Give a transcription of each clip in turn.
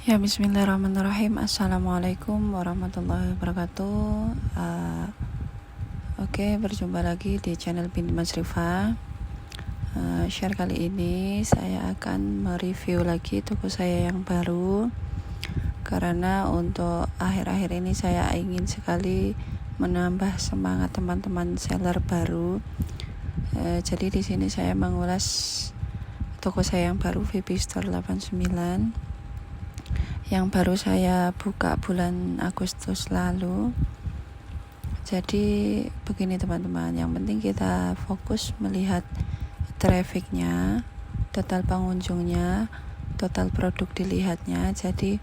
Ya, bismillahirrahmanirrahim. Assalamualaikum warahmatullahi wabarakatuh. Oke, berjumpa lagi di channel Binti Masrifah. Share kali ini saya akan mereview lagi toko saya yang baru, karena untuk akhir-akhir ini saya ingin sekali menambah semangat teman-teman seller baru. Jadi di sini saya mengulas toko saya yang baru, VP Store 89, yang baru saya buka bulan Agustus lalu. Jadi begini teman-teman, yang penting kita fokus melihat trafficnya, total pengunjungnya, total produk dilihatnya. Jadi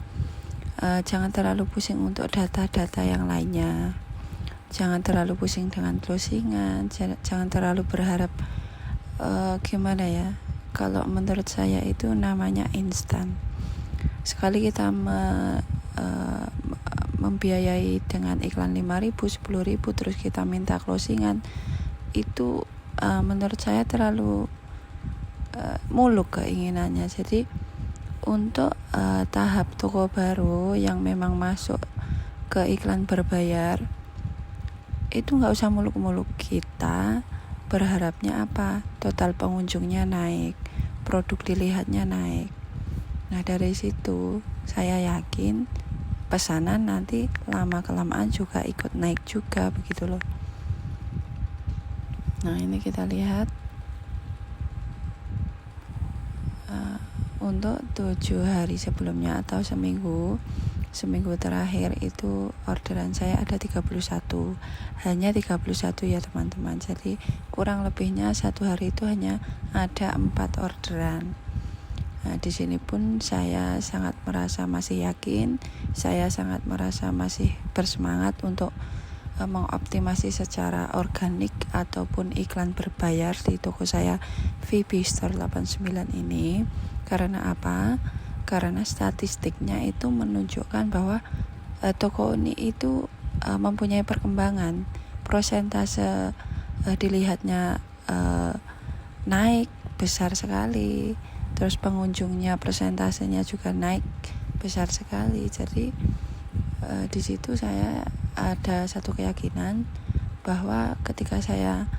jangan terlalu pusing untuk data-data yang lainnya, jangan terlalu pusing dengan closingan, jangan terlalu berharap gimana ya, kalau menurut saya itu namanya instan. Sekali kita membiayai dengan iklan 5.000, 10.000, terus kita minta closingan, itu menurut saya terlalu muluk keinginannya. Jadi untuk tahap toko baru yang memang masuk ke iklan berbayar, itu nggak usah muluk-muluk. Kita berharapnya apa? Total pengunjungnya naik, produk dilihatnya naik. Nah, dari situ saya yakin pesanan nanti lama-kelamaan juga ikut naik juga, begitu loh. Nah, ini kita lihat untuk 7 hari sebelumnya atau seminggu terakhir itu orderan saya ada 31, hanya 31 ya teman-teman. Jadi kurang lebihnya satu hari itu hanya ada 4 orderan. Nah, di sini pun saya sangat merasa masih yakin, saya sangat merasa masih bersemangat untuk mengoptimasi secara organik ataupun iklan berbayar di toko saya VP Store 89 ini. Karena apa? Karena statistiknya itu menunjukkan bahwa toko ini itu mempunyai perkembangan, prosentase dilihatnya naik besar sekali, terus pengunjungnya persentasenya juga naik besar sekali. Jadi di situ saya ada satu keyakinan bahwa ketika saya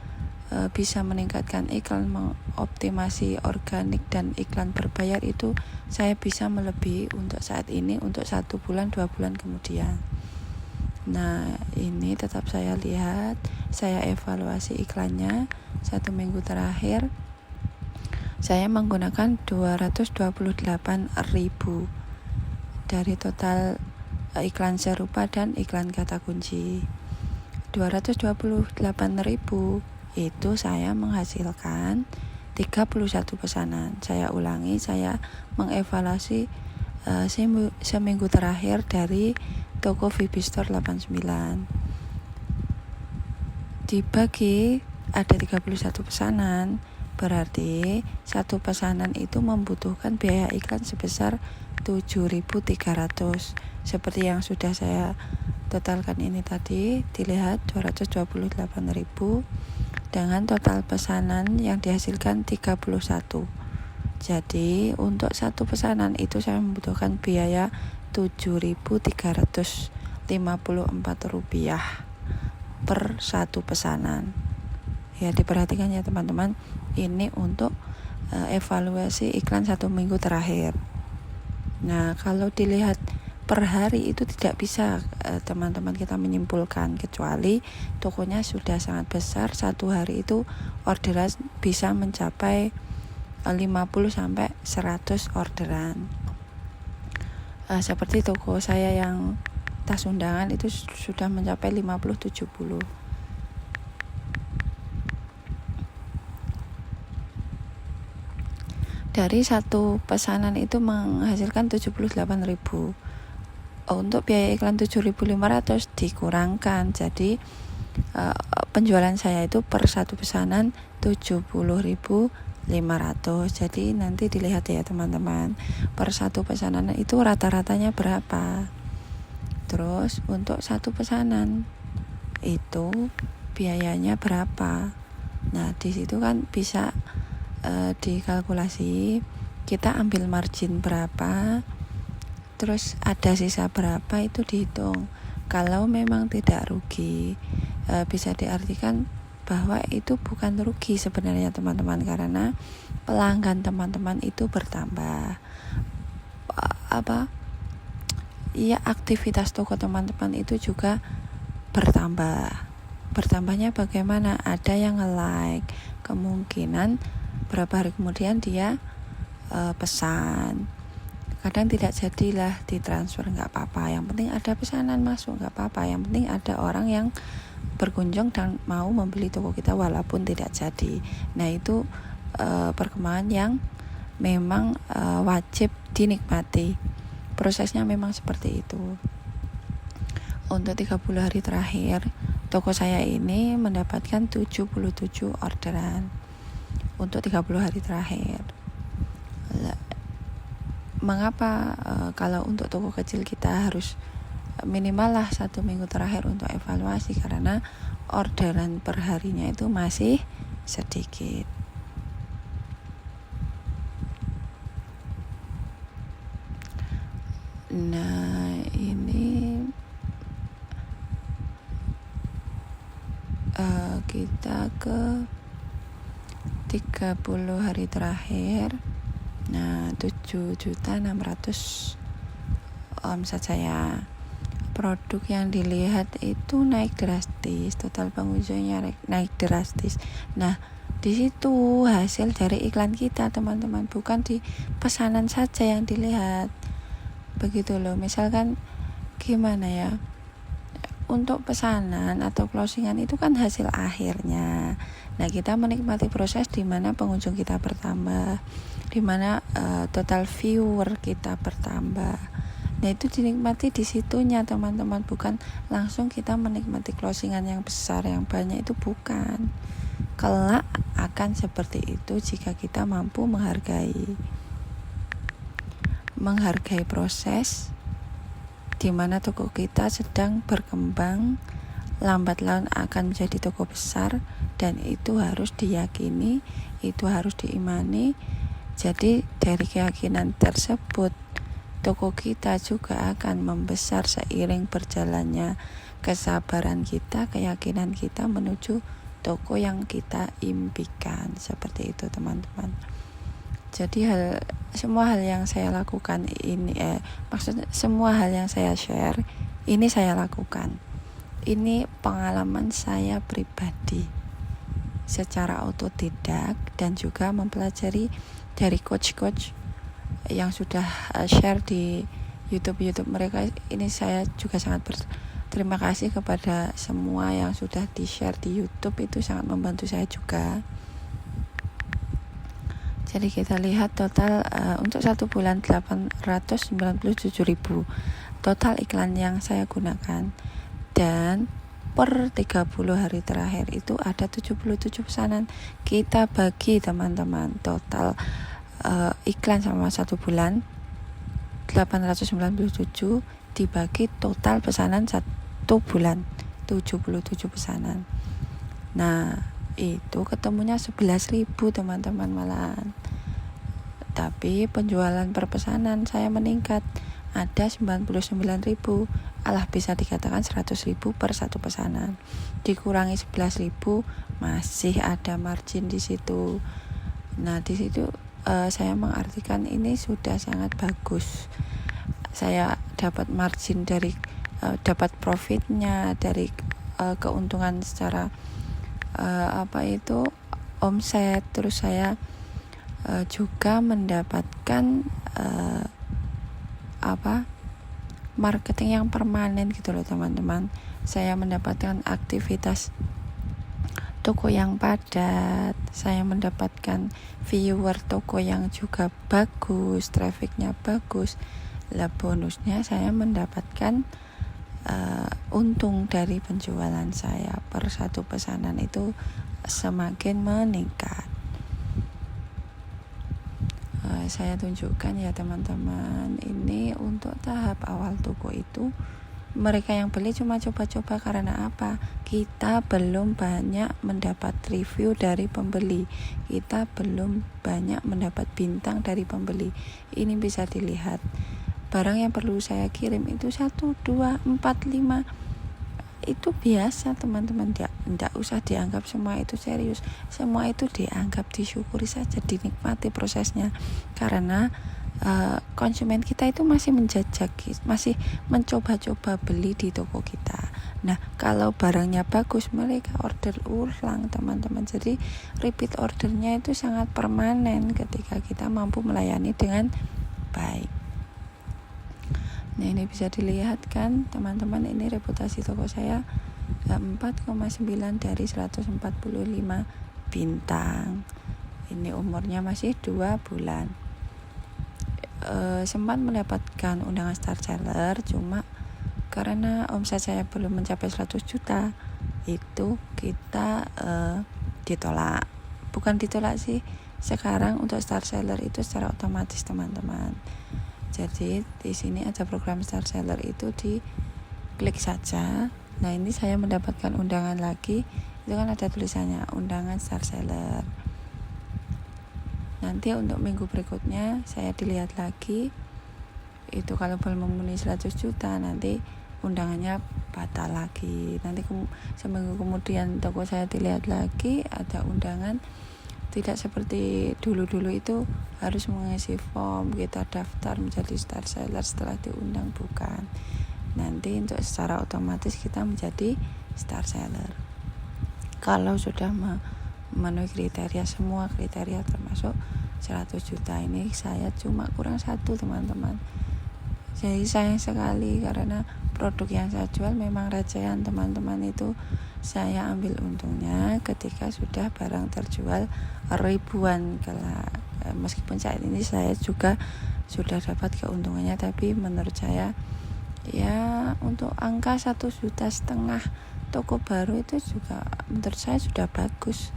bisa meningkatkan iklan, mengoptimasi organik dan iklan berbayar, itu saya bisa melebihi untuk saat ini, untuk 1 bulan 2 bulan kemudian. Nah, ini tetap saya lihat, saya evaluasi iklannya 1 minggu terakhir. Saya menggunakan 228.000 dari total iklan serupa dan iklan kata kunci. 228.000 itu saya menghasilkan 31 pesanan. Saya ulangi, saya mengevaluasi seminggu terakhir dari toko VP Store 89. Dibagi ada 31 pesanan, berarti satu pesanan itu membutuhkan biaya iklan sebesar 7.300. Seperti yang sudah saya totalkan ini tadi, dilihat 228.000 dengan total pesanan yang dihasilkan 31. Jadi untuk satu pesanan itu saya membutuhkan biaya 7.354 rupiah per satu pesanan. Ya, diperhatikan ya teman-teman, ini untuk evaluasi iklan 1 minggu terakhir. Nah, kalau dilihat per hari itu tidak bisa teman-teman kita menyimpulkan, kecuali tokonya sudah sangat besar. Satu hari itu orderan bisa mencapai 50 sampai 100 orderan. Seperti toko saya yang tas undangan itu sudah mencapai 50-70. Dari satu pesanan itu menghasilkan 78.000. Untuk biaya iklan 7.500 dikurangkan, jadi penjualan saya itu per satu pesanan 70.500. Jadi nanti dilihat ya teman-teman, per satu pesanan itu rata-ratanya berapa. Terus untuk satu pesanan itu biayanya berapa. Nah, di situ kan bisa dikalkulasi, kita ambil margin berapa, terus ada sisa berapa itu dihitung. Kalau memang tidak rugi, bisa diartikan bahwa itu bukan rugi sebenarnya teman-teman, karena pelanggan teman-teman itu bertambah. Aktivitas toko teman-teman itu juga bertambah. Bertambahnya bagaimana? Ada yang nge-like, kemungkinan berapa hari kemudian dia pesan. Kadang tidak jadilah ditransfer, nggak apa-apa, yang penting ada pesanan masuk, nggak apa-apa, yang penting ada orang yang berkunjung dan mau membeli toko kita walaupun tidak jadi. Nah itu perkembangan yang memang wajib dinikmati. Prosesnya memang seperti itu. Untuk 30 hari terakhir, toko saya ini mendapatkan 77 orderan untuk 30 hari terakhir. Mengapa kalau untuk toko kecil kita harus minimal lah 1 minggu terakhir untuk evaluasi, karena orderan per harinya itu masih sedikit. Nah ini kita ke 30 hari terakhir. Nah 7.600.000 omset saya. Produk yang dilihat itu naik drastis, total pengunjungnya naik drastis. Nah di situ hasil dari iklan kita teman-teman, bukan di pesanan saja yang dilihat. Begitu loh. Misalkan gimana ya, untuk pesanan atau closingan itu kan hasil akhirnya. Nah kita menikmati proses di mana pengunjung kita bertambah, di mana total viewer kita bertambah. Nah itu dinikmati di situnya teman-teman, bukan langsung kita menikmati closingan yang besar yang banyak, itu bukan. Kelak akan seperti itu jika kita mampu menghargai proses di mana toko kita sedang berkembang, lambat laun akan menjadi toko besar, dan itu harus diyakini, itu harus diimani. Jadi dari keyakinan tersebut, toko kita juga akan membesar seiring berjalannya kesabaran kita, keyakinan kita menuju toko yang kita impikan. Seperti itu teman-teman. Jadi semua hal yang saya lakukan ini, maksudnya semua hal yang saya share ini saya lakukan. Ini pengalaman saya pribadi secara otodidak, dan juga mempelajari dari coach-coach yang sudah share di YouTube mereka. Ini saya juga sangat berterima kasih kepada semua yang sudah di-share di YouTube, itu sangat membantu saya juga. Jadi kita lihat total untuk 1 bulan 897.000 total iklan yang saya gunakan, dan per 30 hari terakhir itu ada 77 pesanan. Kita bagi teman-teman total iklan sama 1 bulan 897 dibagi total pesanan 1 bulan 77 pesanan. Nah itu ketemunya 11.000 teman-teman malahan. Tapi penjualan per pesanan saya meningkat, ada 99.000, alah bisa dikatakan 100.000 per 1 pesanan. Dikurangi 11.000 masih ada margin di situ. Nah di situ saya mengartikan ini sudah sangat bagus. Saya dapat margin dari dapat profitnya dari keuntungan secara omset. Terus saya juga mendapatkan marketing yang permanen gitu loh teman-teman. Saya mendapatkan aktivitas toko yang padat, saya mendapatkan viewer toko yang juga bagus, trafficnya bagus. Lah bonusnya saya mendapatkan untung dari penjualan saya per 1 pesanan itu semakin meningkat. Saya tunjukkan ya teman-teman, ini untuk tahap awal toko itu mereka yang beli cuma coba-coba. Karena apa? Kita belum banyak mendapat review dari pembeli, kita belum banyak mendapat bintang dari pembeli. Ini bisa dilihat barang yang perlu saya kirim itu 1, 2, 4, 5 itu biasa teman-teman. Tidak usah dianggap semua itu serius, semua itu dianggap disyukuri saja, dinikmati prosesnya, karena konsumen kita itu masih menjajaki, masih mencoba-coba beli di toko kita. Nah, kalau barangnya bagus, mereka order ulang teman-teman. Jadi repeat ordernya itu sangat permanen ketika kita mampu melayani dengan baik. Nah, ini bisa dilihat kan teman-teman, ini reputasi toko saya 4,9 dari 145 bintang. Ini umurnya masih 2 bulan. Sempat mendapatkan undangan star seller, cuma karena omset saya belum mencapai 100 juta itu kita ditolak. Bukan ditolak sih, sekarang untuk star seller itu secara otomatis teman-teman. Jadi di sini ada program star seller, itu di klik saja. Nah, ini saya mendapatkan undangan lagi, itu kan ada tulisannya undangan star seller. Nanti untuk minggu berikutnya saya dilihat lagi, itu kalau belum memenuhi 100 juta nanti undangannya batal lagi. Nanti seminggu kemudian toko saya dilihat lagi, ada undangan. Tidak seperti dulu-dulu itu harus mengisi form, kita daftar menjadi star seller setelah diundang, bukan. Nanti untuk secara otomatis kita menjadi star seller kalau sudah memenuhi kriteria, semua kriteria termasuk 100 juta. Ini saya cuma kurang 1 teman-teman. Jadi sayang sekali karena produk yang saya jual memang recehan teman-teman. Itu saya ambil untungnya ketika sudah barang terjual ribuan. Meskipun saat ini saya juga sudah dapat keuntungannya, tapi menurut saya ya untuk angka 1,5 juta toko baru itu juga menurut saya sudah bagus,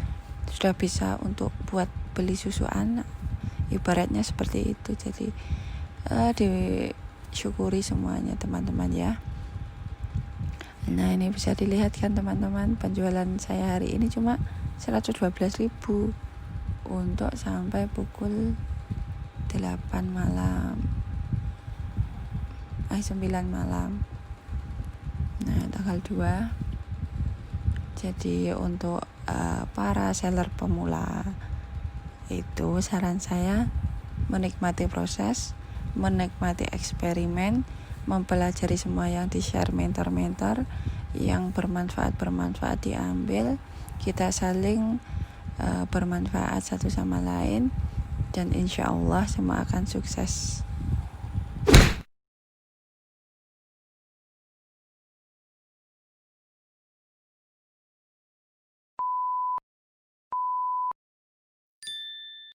sudah bisa untuk buat beli susu anak, ibaratnya seperti itu. Jadi disyukuri semuanya teman-teman ya. Nah, ini bisa dilihat kan teman-teman, penjualan saya hari ini cuma 112.000 untuk sampai pukul 9 malam. Nah, tanggal 2. Jadi untuk para seller pemula itu saran saya menikmati proses, menikmati eksperimen, mempelajari semua yang di-share mentor-mentor, yang bermanfaat diambil, kita saling bermanfaat satu sama lain, dan insya Allah semua akan sukses.